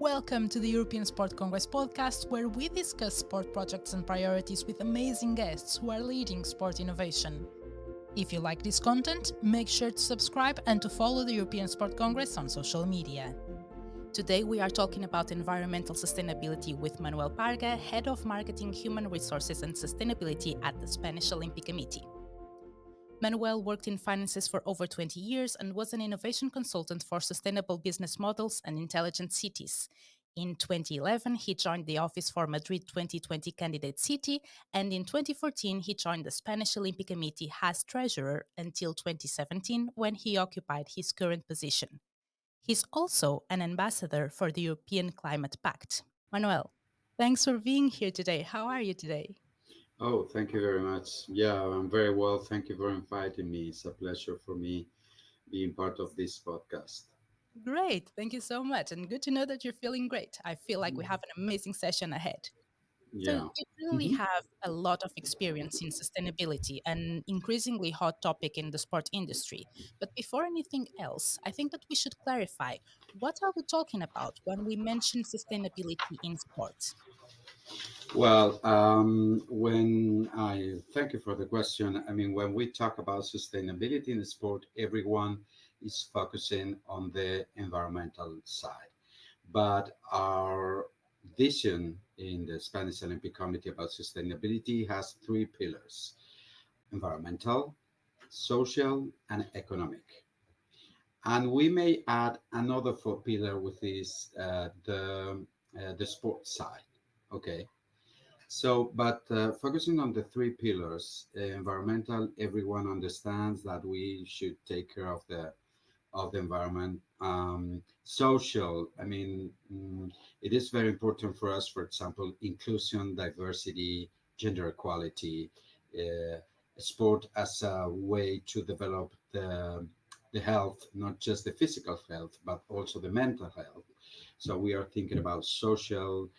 Welcome to the European Sport Congress podcast, where we discuss sport projects and priorities with amazing guests who are leading sport innovation. If you like this content, make sure to subscribe and to follow the European Sport Congress on social media. Today, we are talking about environmental sustainability with Manuel Parga, Head of Marketing, Human Resources and Sustainability at the Spanish Olympic Committee. Manuel worked in finances for over 20 years and was an innovation consultant for sustainable business models and intelligent cities. In 2011, he joined the Office for Madrid 2020 candidate city, and in 2014, he joined the Spanish Olympic Committee as treasurer until 2017, when he occupied his current position. He's also an ambassador for the European Climate Pact. Manuel, thanks for being here today. How are you today? Oh, thank you very much. Yeah, I'm very well. Thank you for inviting me. It's a pleasure for me being part of this podcast. Great. Thank you so much. And good to know that you're feeling great. I feel like we have an amazing session ahead. So, Yeah. you really hmm have a lot of experience in sustainability, an increasingly hot topic in the sport industry. But before anything else, I think that we should clarify what are we talking about when we mention sustainability in sport? Well, when I thank you for the question. I mean, when we talk about sustainability in the sport, everyone is focusing on the environmental side. But our vision in the Spanish Olympic Committee about sustainability has three pillars: environmental, social, and economic. And we may add another four pillar, which is the sports side. Okay. So, but focusing on the three pillars, environmental, everyone understands that we should take care of the environment. Social, I mean, it is very important for us. For example, inclusion, diversity, gender equality, uh, sport as a way to develop the health, not just the physical health, but also the mental health. So we are thinking about social,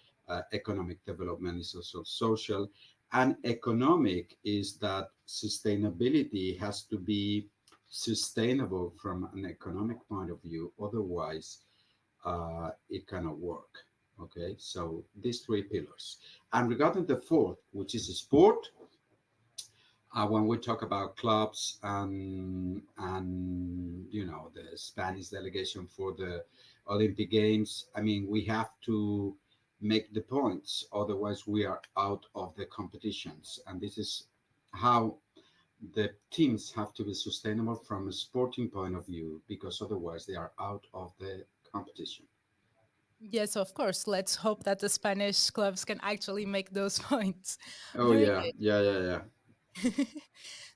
economic development is also social, and economic is that sustainability has to be sustainable from an economic point of view. Otherwise, it cannot work. Okay, so these three pillars. And regarding the fourth, which is sport, when we talk about clubs and the Spanish delegation for the Olympic Games, I mean we have to make the points, otherwise we are out of the competitions, and this is how the teams have to be sustainable from a sporting point of view, because otherwise they are out of the competition. Yes, of course. Let's hope that the Spanish clubs can actually make those points. Oh Very yeah, yeah, yeah, yeah.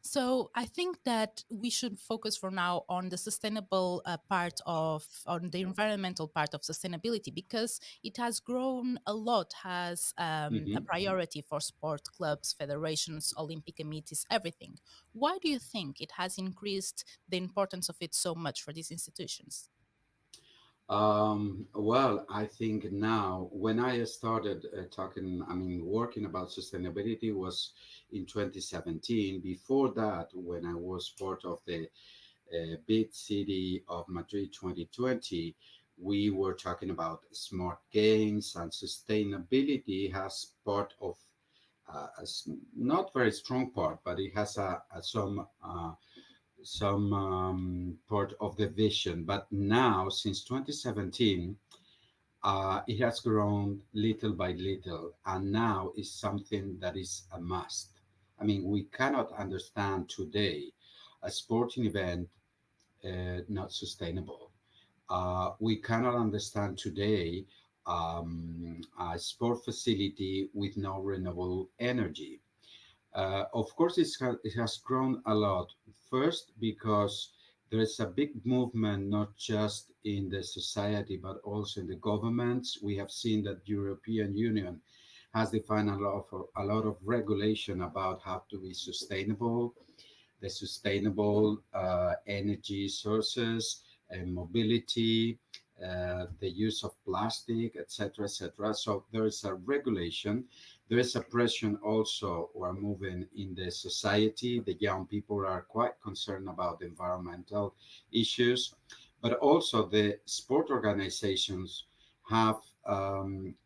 So I think that we should focus for now on the sustainable on the environmental part of sustainability, because it has grown a lot as a hmm priority for sport clubs, federations, Olympic committees, everything. Why do you think it has increased the importance of it so much for these institutions? Well, I think now when I started talking, I mean, working about sustainability was in 2017. Before that, when I was part of the big city of Madrid 2020, we were talking about smart games, and sustainability has part of not very strong part, but it has some part of the vision. But now, since 2017, it has grown little by little, and now is something that is a must. I mean, we cannot understand today a sporting event not sustainable. We cannot understand today a sport facility with no renewable energy. Of course, it has grown a lot. First, because there is a big movement, not just in the society, but also in the governments. We have seen that European Union has defined a lot of regulation about how to be sustainable, the sustainable energy sources and mobility, the use of plastic, etc., etc. So there is a regulation. There is a pressure also. We're moving in the society. The young people are quite concerned about environmental issues, but also the sport organizations have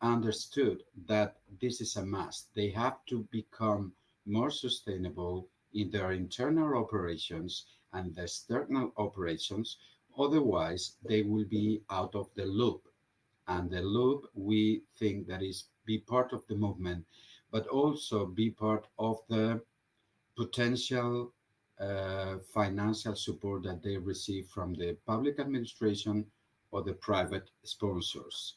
understood that this is a must. They have to become more sustainable in their internal operations and the external operations. Otherwise, they will be out of the loop. And the loop, we think that is be part of the movement, but also be part of the potential financial support that they receive from the public administration or the private sponsors.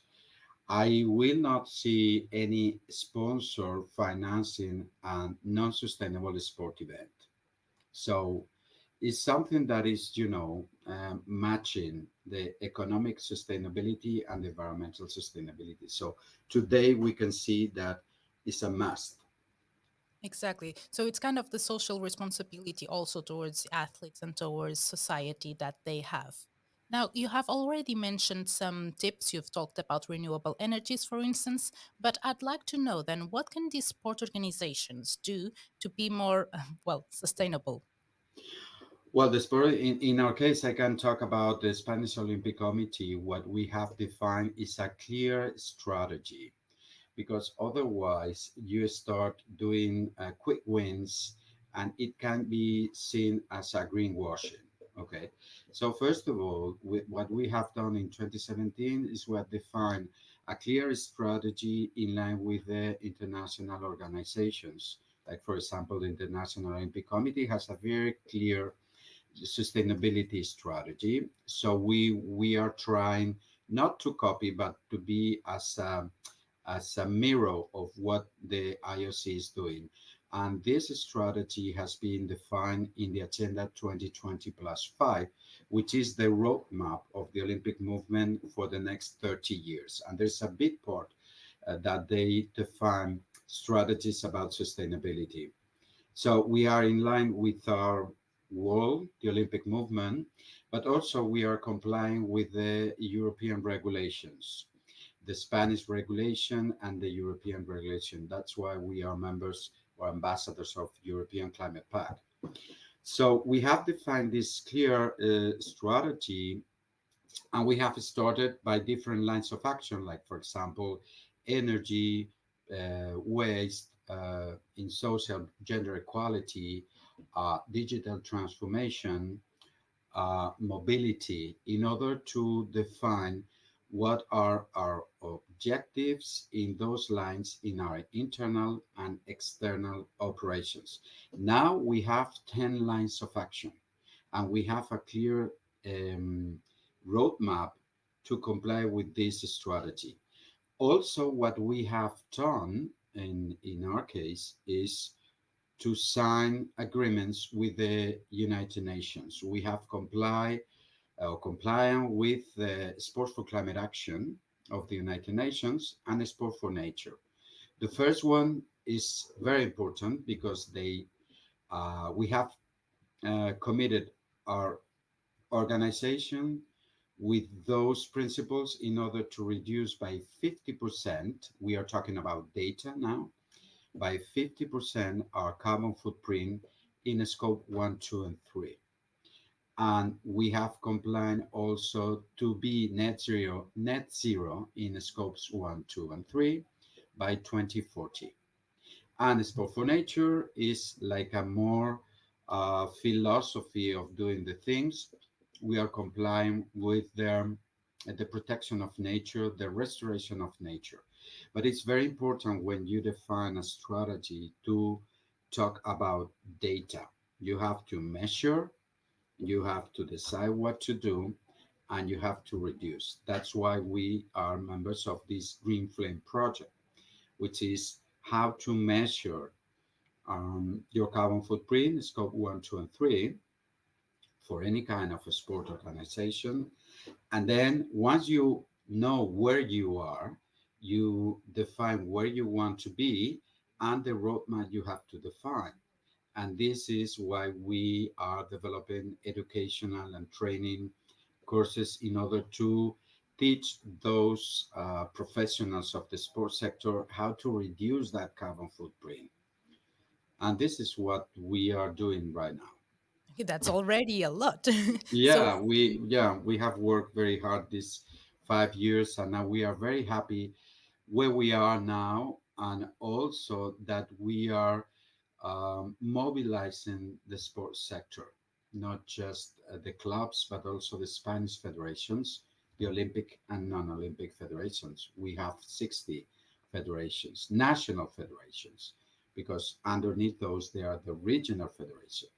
I will not see any sponsor financing a non-sustainable sport event. So it's something that is, matching the economic sustainability and the environmental sustainability. So today we can see that it's a must. Exactly. So it's kind of the social responsibility also towards athletes and towards society that they have. Now, you have already mentioned some tips. You've talked about renewable energies, for instance, but I'd like to know then what can these sport organizations do to be more, well, sustainable? Well, the sport in our case, I can talk about the Spanish Olympic Committee. What we have defined is a clear strategy, because otherwise you start doing quick wins and it can be seen as a greenwashing. Okay, so first of all, what we have done in 2017 is we have defined a clear strategy in line with the international organizations. Like, for example, the International Olympic Committee has a very clear sustainability strategy. So we are trying not to copy, but to be as a mirror of what the IOC is doing. And this strategy has been defined in the Agenda 2020 plus 5, which is the roadmap of the Olympic movement for the next 30 years. And there's a big part that they define strategies about sustainability. So we are in line with our world, the Olympic movement, but also we are complying with the European regulations, the Spanish regulation and the European regulation. That's why we are members or ambassadors of European Climate Pact. So we have defined this clear strategy, and we have started by different lines of action, like, for example, energy, waste, in social gender equality, digital transformation, mobility, in order to define what are our objectives in those lines in our internal and external operations. Now we have 10 lines of action, and we have a clear um, roadmap to comply with this strategy. Also, what we have done in our case is to sign agreements with the United Nations. We have compliant with the Sport for Climate Action of the United Nations and Sport for Nature. The first one is very important because we have committed our organization with those principles in order to reduce by 50%. We are talking about data now, by 50% our carbon footprint in scope 1, 2, and 3. And we have compliant also to be net zero in scopes 1, 2, and 3 by 2040. And Sport for Nature is like a more philosophy of doing the things. We are complying with the protection of nature, the restoration of nature. But it's very important when you define a strategy to talk about data. You have to measure, you have to decide what to do, and you have to reduce. That's why we are members of this Green Flame project, which is how to measure your carbon footprint, scope 1, 2, and 3, for any kind of a sport organization. And then once you know where you are, you define where you want to be and the roadmap you have to define. And this is why we are developing educational and training courses in order to teach those professionals of the sports sector how to reduce that carbon footprint. And this is what we are doing right now. That's already a lot. So, Yeah, we have worked very hard this 5 years, and now we are very happy where we are now, and also that we are mobilizing the sports sector, not just the clubs, but also the Spanish federations, the Olympic and non Olympic federations. We have 60 federations, national federations, because underneath those, there are the regional federation.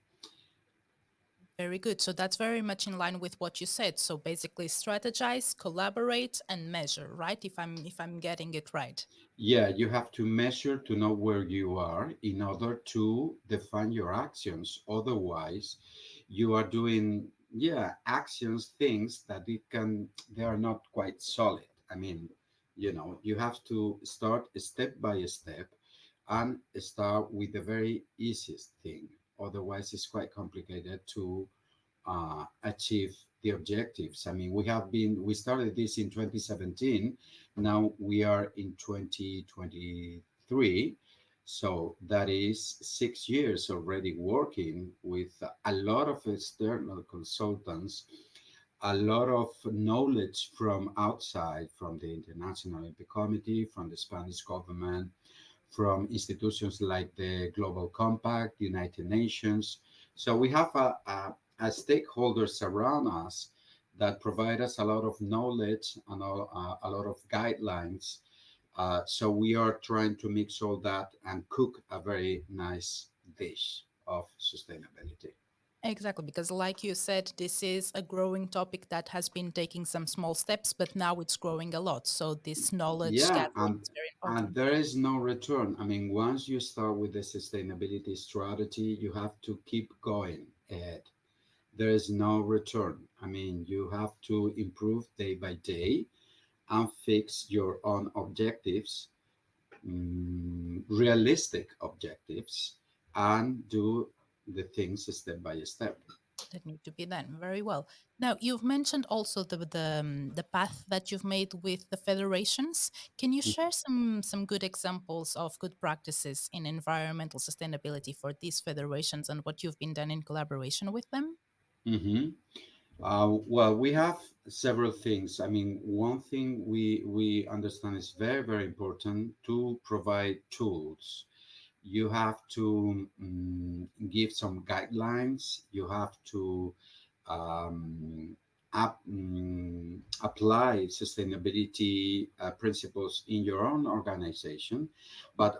Very good. So that's very much in line with what you said. So basically strategize, collaborate and measure, right? If I'm getting it right. Yeah, you have to measure to know where you are in order to define your actions. Otherwise, you are doing, yeah, actions, things that they are not quite solid. I mean, you have to start step by step and start with the very easiest thing. Otherwise, it's quite complicated to achieve the objectives. I mean, we started this in 2017. Now we are in 2023. So that is 6 years already working with a lot of external consultants, a lot of knowledge from outside, from the International Olympic Committee, from the Spanish government, from institutions like the Global Compact, United Nations. So we have a stakeholders around us that provide us a lot of knowledge and a lot of guidelines. So we are trying to mix all that and cook a very nice dish of sustainability. Exactly, because like you said, this is a growing topic that has been taking some small steps, but now it's growing a lot. So this knowledge Yeah, gathering is very and important. there is no return. I mean, once you start with the sustainability strategy, you have to keep going ahead. There is no return. I mean, you have to improve day by day and fix your own objectives, realistic objectives, and do the things step by step. That need to be done very well. Now, you've mentioned also the path that you've made with the federations. Can you share some good examples of good practices in environmental sustainability for these federations and what you've been done in collaboration with them? Mm-hmm. Well, we have several things. I mean, one thing we understand is very, very important to provide tools. You have to give some guidelines. You have to um, apply sustainability principles in your own organization. But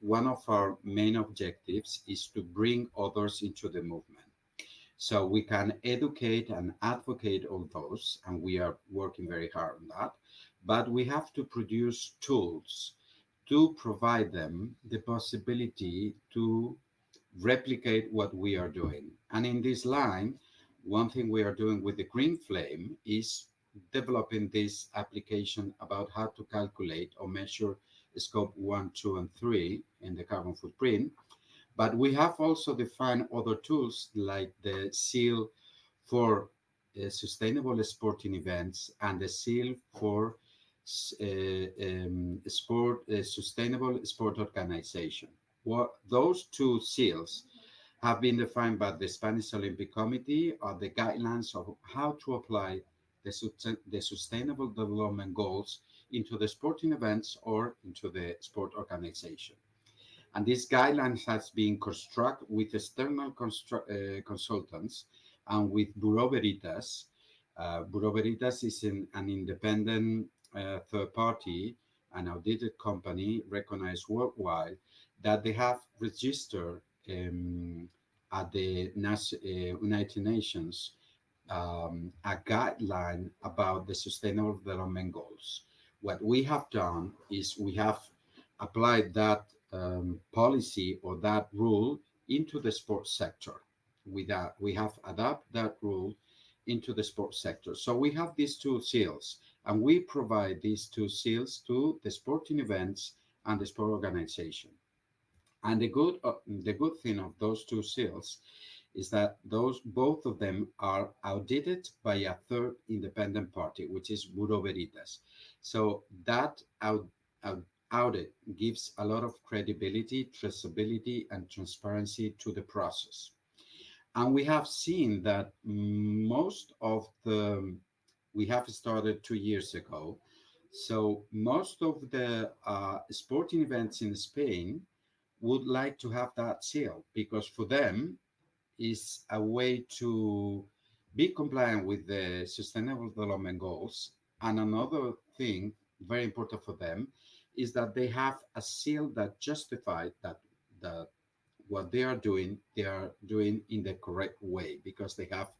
one of our main objectives is to bring others into the movement. So we can educate and advocate all those, and we are working very hard on that. But we have to produce tools to provide them the possibility to replicate what we are doing. And in this line, one thing we are doing with the Green Flame is developing this application about how to calculate or measure scope 1, 2, and 3 in the carbon footprint. But we have also defined other tools like the seal for sustainable sporting events and the seal for sustainable sport organization. What those two seals have been defined by the Spanish Olympic Committee are the guidelines of how to apply the sustainable development goals into the sporting events or into the sport organization. And this guidelines has been constructed with external consultants and with Bureau Veritas. Bureau Veritas is an independent third party, an audited company recognized worldwide that they have registered at the United Nations a guideline about the Sustainable Development Goals. What we have done is we have applied that policy or that rule into the sports sector. We have adapted that rule into the sports sector. So we have these two seals, and we provide these two seals to the sporting events and the sport organization. And the good thing of those two seals is that those both of them are audited by a third independent party, which is Bureau Veritas. So that audit gives a lot of credibility, traceability, and transparency to the process. And we have seen that most of the We have started 2 years ago. So most of the sporting events in Spain would like to have that seal because for them is a way to be compliant with the sustainable development goals. And another thing very important for them is that they have a seal that justifies that what they are doing in the correct way because they have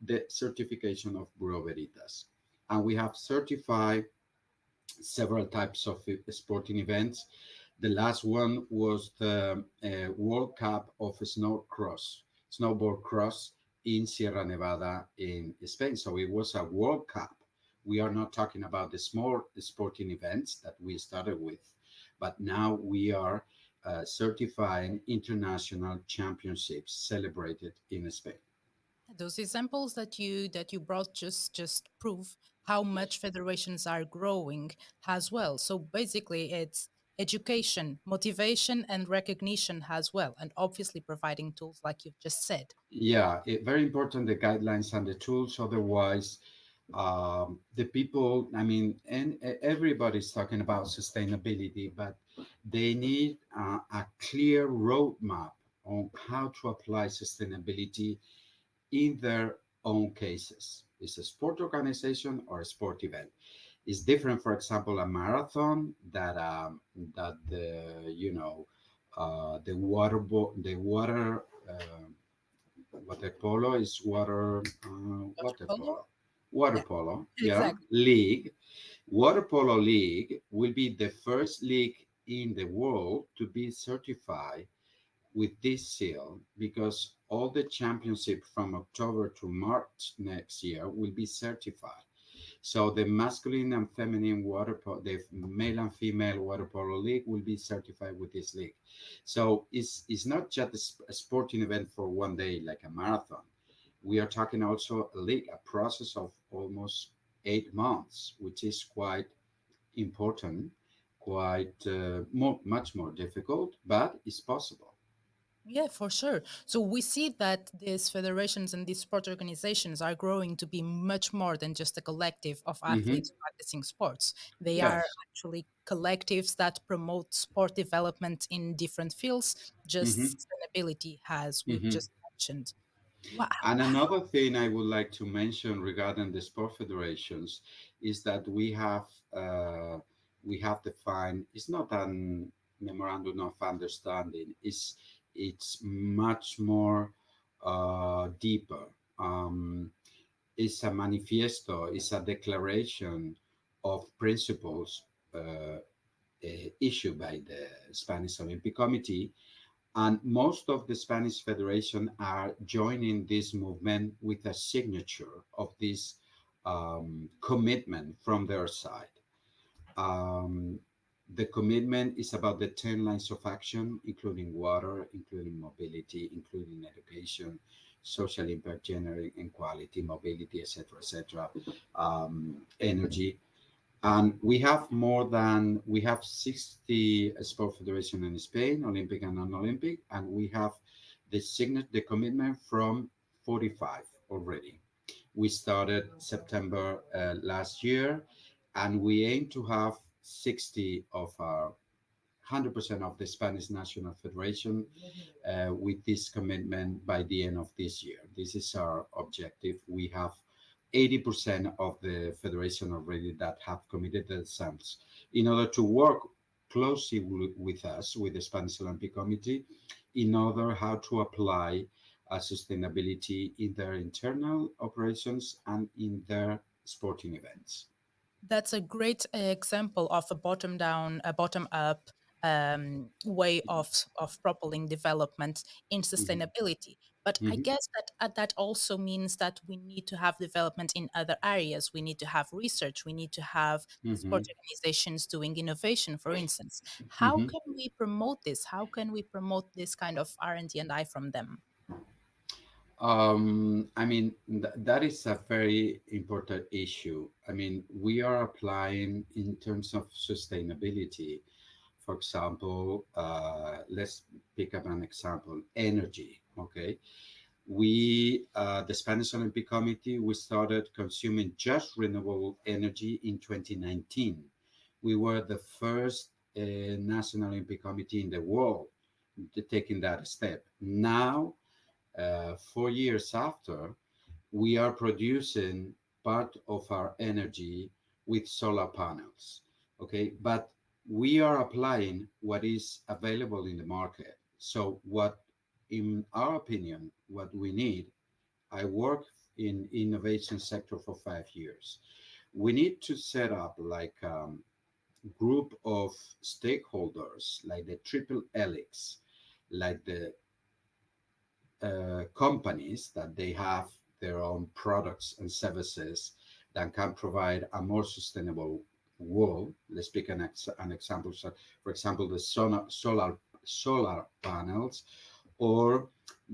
the certification of Bureau Veritas. And we have certified several types of sporting events. The last one was the World Cup of snowboard cross in Sierra Nevada in Spain. So it was a World Cup. We are not talking about the small sporting events that we started with, but now we are certifying international championships celebrated in Spain. Those examples that you brought just prove how much federations are growing as well. So basically, it's education, motivation, and recognition as well, and obviously providing tools like you've just said. Yeah, very important the guidelines and the tools. Otherwise, the people, I mean, and everybody's talking about sustainability, but they need a clear roadmap on how to apply sustainability in their own cases. It's a sport organization or a sport event. It's different, for example, a marathon that the the the water polo is Water water polo? polo water Yeah, polo, yeah, exactly. league. Water polo league will be the first league in the world to be certified with this seal because all the championship from October to March next year will be certified. So the masculine and feminine the male and female water polo league will be certified with this league. So it's not just a sporting event for one day like a marathon. We are talking also a league, a process of almost 8 months, which is quite important, quite much more difficult, but it's possible. Yeah, for sure. So we see that these federations and these sport organizations are growing to be much more than just a collective of Hmm. athletes practicing sports. They are Yes. actually collectives that promote sport development in different fields, Hmm. just sustainability, as we've Hmm. just mentioned. Wow. And another thing I would like to mention regarding the sport federations is that we have defined. It's not an memorandum of understanding. It's much more deeper. It's a manifesto. It's a declaration of principles issued by the Spanish Olympic Committee, and most of the Spanish Federation are joining this movement with a signature of this commitment from their side. Um, the commitment is about the 10 lines of action, including water, including mobility, including education, social impact, gender equality, mobility, etc., energy. And we have 60 sport federation in Spain, Olympic and non-Olympic, and we have the commitment from 45 already. We started September last year, and we aim to have 60 of our 100% of the Spanish National Federation with this commitment by the end of this year. This is our objective. We have 80% of the federation already that have committed themselves in order to work closely with us, with the Spanish Olympic Committee, in order how to apply sustainability in their internal operations and in their sporting events. That's a great example of a bottom down, a bottom up way of propelling development in Hmm. sustainability. But I Hmm. guess that that also means that we need to have development in other areas. We need to have research. We need to have sport Hmm. organizations doing innovation, for instance. How Hmm. can we promote this? How can we promote this kind of R&D from them? I mean, that is a very important issue. I mean, we are applying in terms of sustainability. For example, let's pick up an example, energy. Okay. The Spanish Olympic Committee, we started consuming just renewable energy in 2019. We were the first National Olympic Committee in the world taking that step. Now, 4 years after, we are producing part of our energy with solar panels. Okay, but we are applying what is available in the market. So, what, in our opinion, what we need, I work in innovation sector for 5 years. We need to set up like group of stakeholders, like the triple helix, like the companies that they have their own products and services that can provide a more sustainable world. Let's pick an example. So, for example, the solar panels, or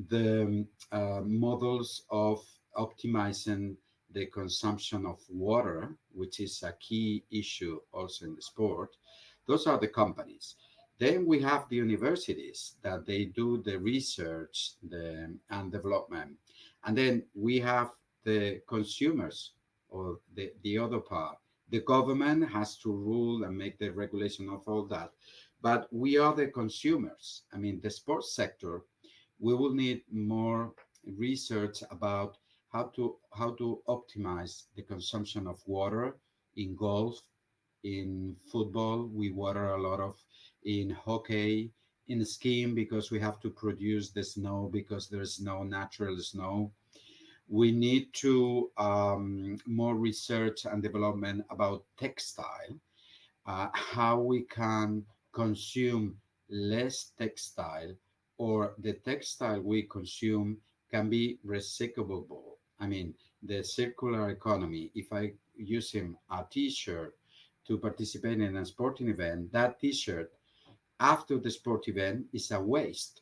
the models of optimizing the consumption of water, which is a key issue also in the sport. Those are the companies. Then we have the universities that they do the research and development. And then we have the consumers, or the other part. The government has to rule and make the regulation of all that. But we are the consumers. I mean, the sports sector, we will need more research about how to optimize the consumption of water in golf, in football. We water a lot of, in hockey, in skiing, because we have to produce the snow because there's no natural snow. We need to more research and development about textile, how we can consume less textile, or the textile we consume can be recyclable. I mean, the circular economy. If I use him a t-shirt to participate in a sporting event, that t-shirt after the sport event is a waste.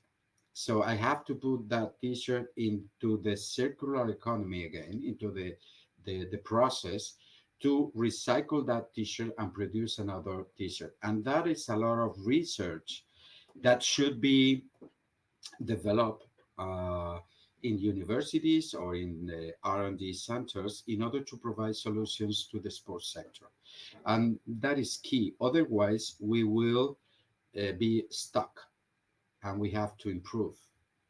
So I have to put that t-shirt into the circular economy again, into the process, to recycle that t-shirt and produce another t-shirt. And that is a lot of research that should be developed in universities or in the R&D centers in order to provide solutions to the sports sector. And that is key. Otherwise, we will be stuck, and we have to improve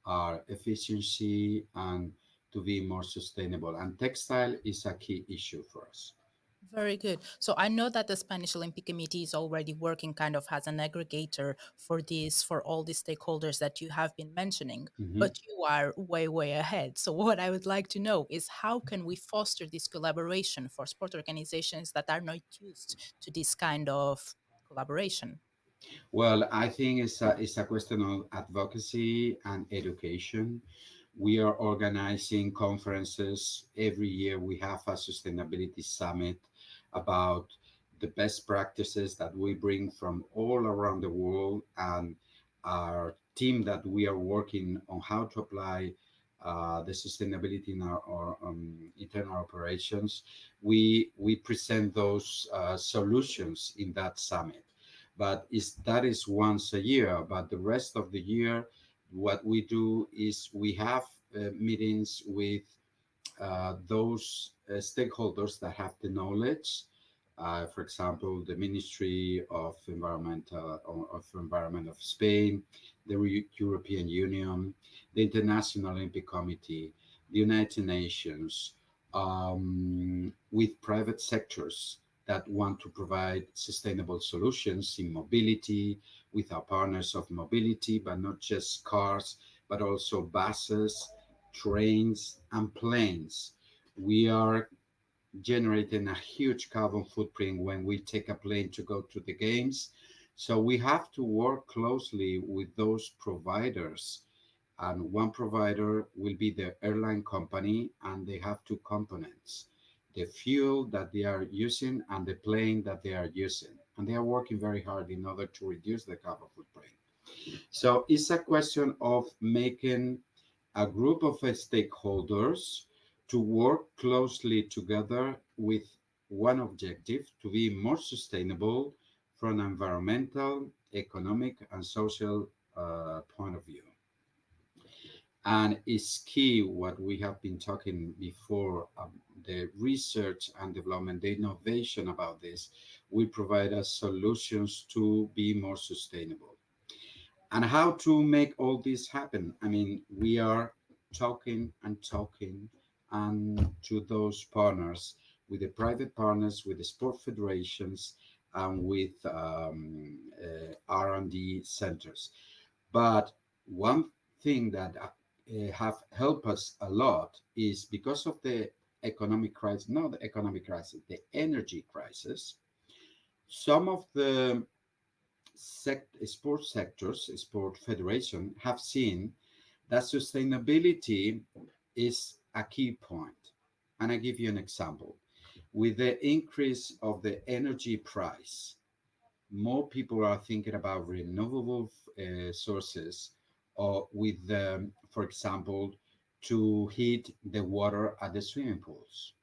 our efficiency and to be more sustainable. And textile is a key issue for us. Very good. So I know that the Spanish Olympic Committee is already working kind of as an aggregator for this, for all the stakeholders that you have been mentioning, Mhm. but you are way, way ahead. So what I would like to know is how can we foster this collaboration for sport organizations that are not used to this kind of collaboration? Well, I think it's a question of advocacy and education. We are organizing conferences every year. We have a sustainability summit about the best practices that we bring from all around the world, and our team that we are working on how to apply the sustainability in our internal operations. We present those solutions in that summit, but that is once a year. But the rest of the year, what we do is we have meetings with those stakeholders that have the knowledge. For example, the Ministry of Environment of Spain, the European Union, the International Olympic Committee, the United Nations, with private sectors that want to provide sustainable solutions in mobility, with our partners of mobility, but not just cars, but also buses, trains, and planes. We are generating a huge carbon footprint when we take a plane to go to the games. So we have to work closely with those providers. And one provider will be the airline company, and they have two components: the fuel that they are using and the plane that they are using. And they are working very hard in order to reduce the carbon footprint. So it's a question of making a group of stakeholders to work closely together with one objective: to be more sustainable from an environmental, economic, and social point of view. And it's key what we have been talking before, the research and development, the innovation about this will provide us solutions to be more sustainable. And how to make all this happen? I mean, we are talking and talking and to those partners, with the private partners, with the sport federations, and with R&D centers. But one thing that have helped us a lot is because of the economic crisis, not the economic crisis, the energy crisis. Some of the sports sectors, sport federation, have seen that sustainability is a key point. And I give you an example. With the increase of the energy price, more people are thinking about renewable sources, or with, for example, to heat the water at the swimming pools.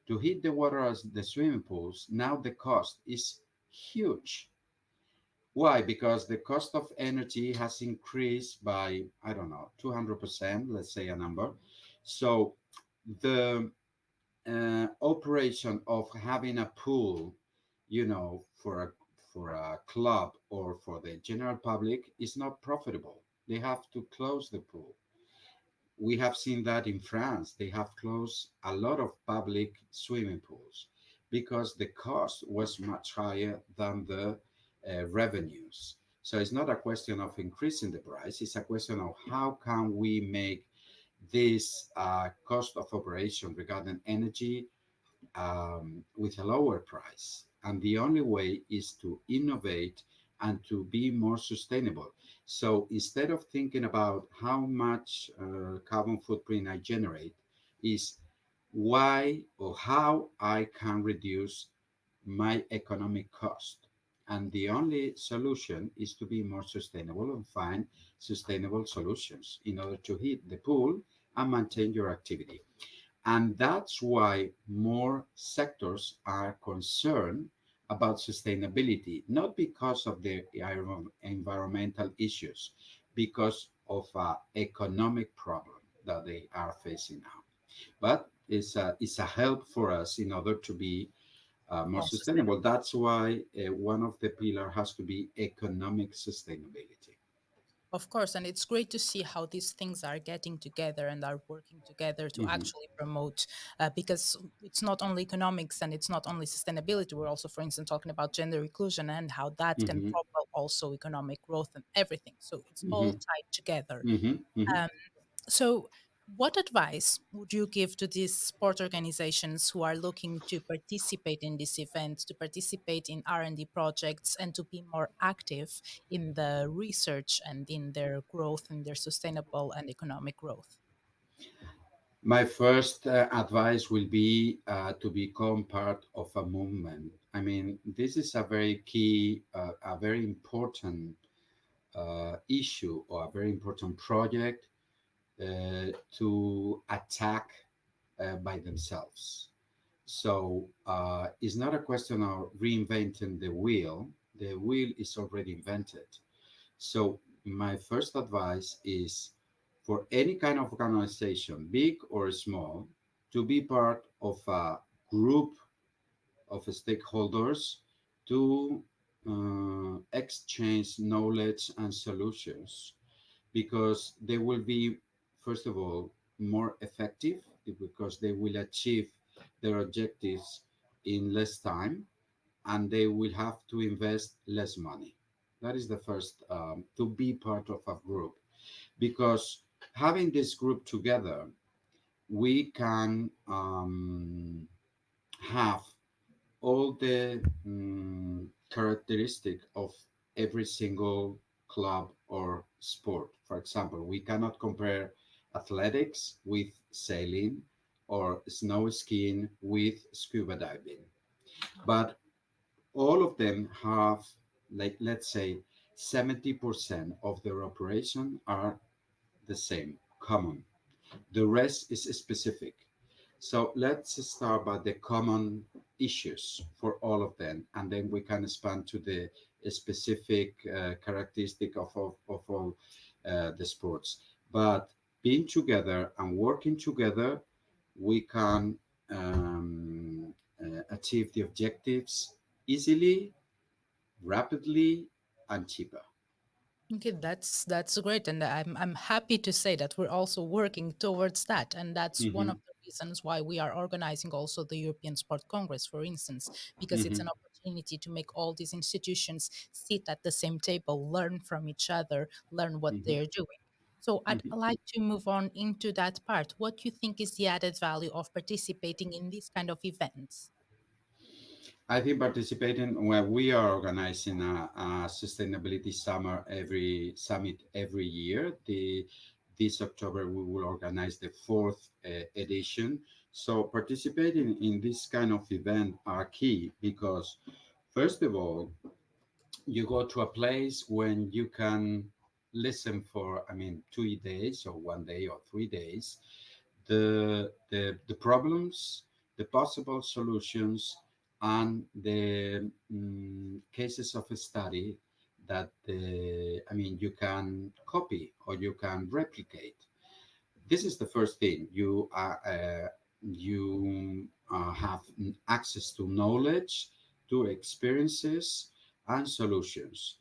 To heat the water at the swimming pools, now the cost is huge. Why? Because the cost of energy has increased by, I don't know, 200%, let's say a number. So the operation of having a pool, for a club or for the general public is not profitable. They have to close the pool. We have seen that in France. They have closed a lot of public swimming pools because the cost was much higher than the revenues. So it's not a question of increasing the price. It's a question of how can we make this cost of operation regarding energy with a lower price. And the only way is to innovate and to be more sustainable. So instead of thinking about how much carbon footprint I generate, is why or how I can reduce my economic cost. And the only solution is to be more sustainable and find sustainable solutions in order to heat the pool and maintain your activity. And that's why more sectors are concerned about sustainability, not because of the environmental issues, because of an economic problem that they are facing now. But it's a help for us in order to be more More sustainable. sustainable. That's why one of the pillars has to be economic sustainability. Of course, and it's great to see how these things are getting together and are working together to Hmm. actually promote, because it's not only economics and it's not only sustainability. We're also, for instance, talking about gender inclusion and how that can Hmm. propel also economic growth and everything. So it's all Hmm. tied together. Hmm. Hmm. Um, so, what advice would you give to these sport organizations who are looking to participate in this event, to participate in R&D projects, and to be more active in the research and in their growth and their sustainable and economic growth? My first advice will be to become part of a movement. I mean, this is a very key, a very important issue or a very important project to attack by themselves. So it's not a question of reinventing the wheel. The wheel is already invented. So my first advice is for any kind of organization, big or small, to be part of a group of stakeholders to exchange knowledge and solutions, because they will be, first of all, more effective because they will achieve their objectives in less time, and they will have to invest less money. That is the first, to be part of a group, because having this group together, we can have all the characteristic of every single club or sport. For example, we cannot compare athletics with sailing or snow skiing with scuba diving, but all of them have, like, let's say 70% of their operation are the same, common. The rest is specific. So let's start by the common issues for all of them, and then we can expand to the specific characteristic of all the sports. But being together and working together, we can achieve the objectives easily, rapidly, and cheaper. Okay, that's great, and I'm happy to say that we're also working towards that, and that's one Hmm. of the reasons why we are organizing also the European Sport Congress, for instance, because it's Hmm. an opportunity to make all these institutions sit at the same table, learn from each other, learn what Hmm. they're doing. So I'd Hmm. like to move on into that part. What do you think is the added value of participating in these kind of events? I think participating when we are organizing a sustainability summer every summit every year. This October we will organize the fourth edition. So participating in this kind of event are key because first of all you go to a place when you can listen for 2 days or 1 day or 3 days the problems, the possible solutions, and the cases of a study that you can copy or you can replicate. This is the first thing. You have access to knowledge, to experiences, and solutions.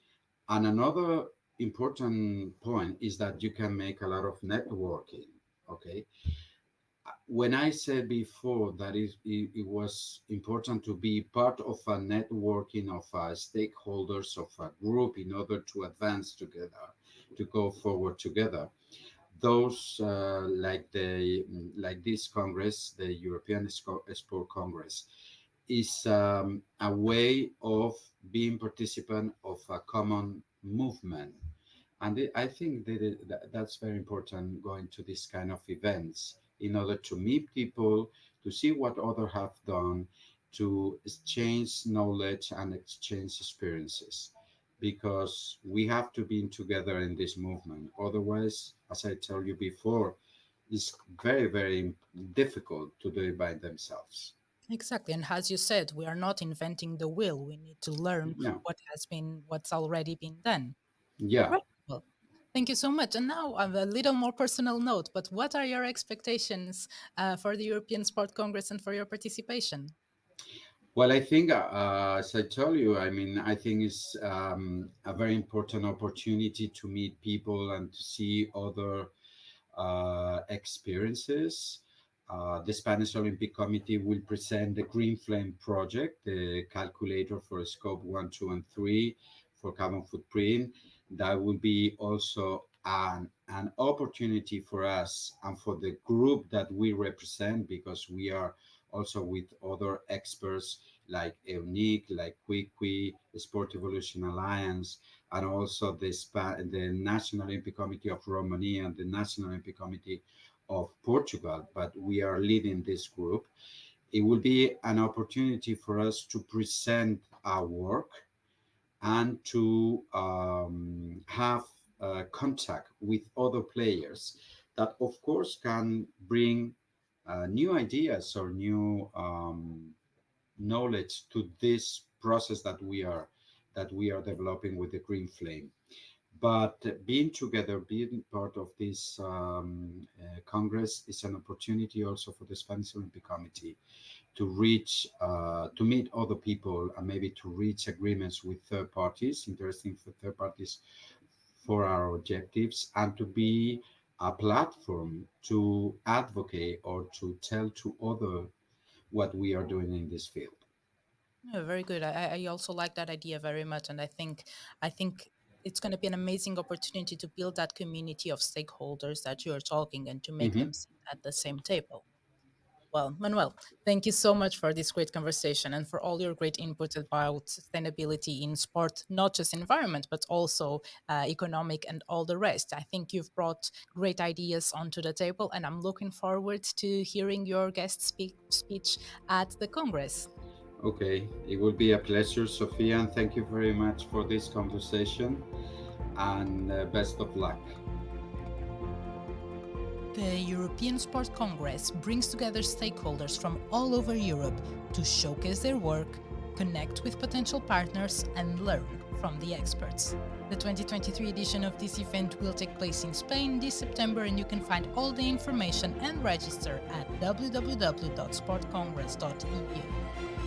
And another important point is that you can make a lot of networking. Okay, when I said before that it was important to be part of a networking of stakeholders of a group in order to advance together, to go forward together. Those like this Congress, the European Sport Congress, is a way of being participant of a common movement, and I think that's very important going to this kind of events in order to meet people, to see what others have done, to exchange knowledge and exchange experiences. Because we have to be together in this movement. Otherwise, as I told you before, it's very, very difficult to do it by themselves. Exactly. And as you said, we are not inventing the wheel. We need to learn Yeah. what's already been done. Yeah. Right. Well, thank you so much. And now on a little more personal note, but what are your expectations for the European Sport Congress and for your participation? Well, I think, as I told you, I think it's a very important opportunity to meet people and to see other experiences. The Spanish Olympic Committee will present the Green Flame project, the calculator for scope 1, 2, and 3 for carbon footprint. That will be also an opportunity for us and for the group that we represent because we are also with other experts like EUNIC, like QUICQUI, Sport Evolution Alliance, and also the National Olympic Committee of Romania and the National Olympic Committee of Portugal, but we are leading this group. It will be an opportunity for us to present our work and to have contact with other players that, of course, can bring new ideas or new knowledge to this process that we are developing with the Green Flame. But being together, being part of this Congress is an opportunity also for the Spanish Olympic Committee to to meet other people and maybe to reach agreements with third parties, interesting for third parties for our objectives, and to be a platform to advocate or to tell to other what we are doing in this field. Yeah, very good. I also like that idea very much, and I think it's going to be an amazing opportunity to build that community of stakeholders that you're talking and to make Hmm. them sit at the same table. Well, Manuel, thank you so much for this great conversation and for all your great input about sustainability in sport, not just environment, but also economic and all the rest. I think you've brought great ideas onto the table, and I'm looking forward to hearing your speech at the Congress. Okay, it will be a pleasure, Sophia, and thank you very much for this conversation and best of luck. The European Sport Congress brings together stakeholders from all over Europe to showcase their work, connect with potential partners, and learn from the experts. The 2023 edition of this event will take place in Spain this September, and you can find all the information and register at www.sportcongress.eu.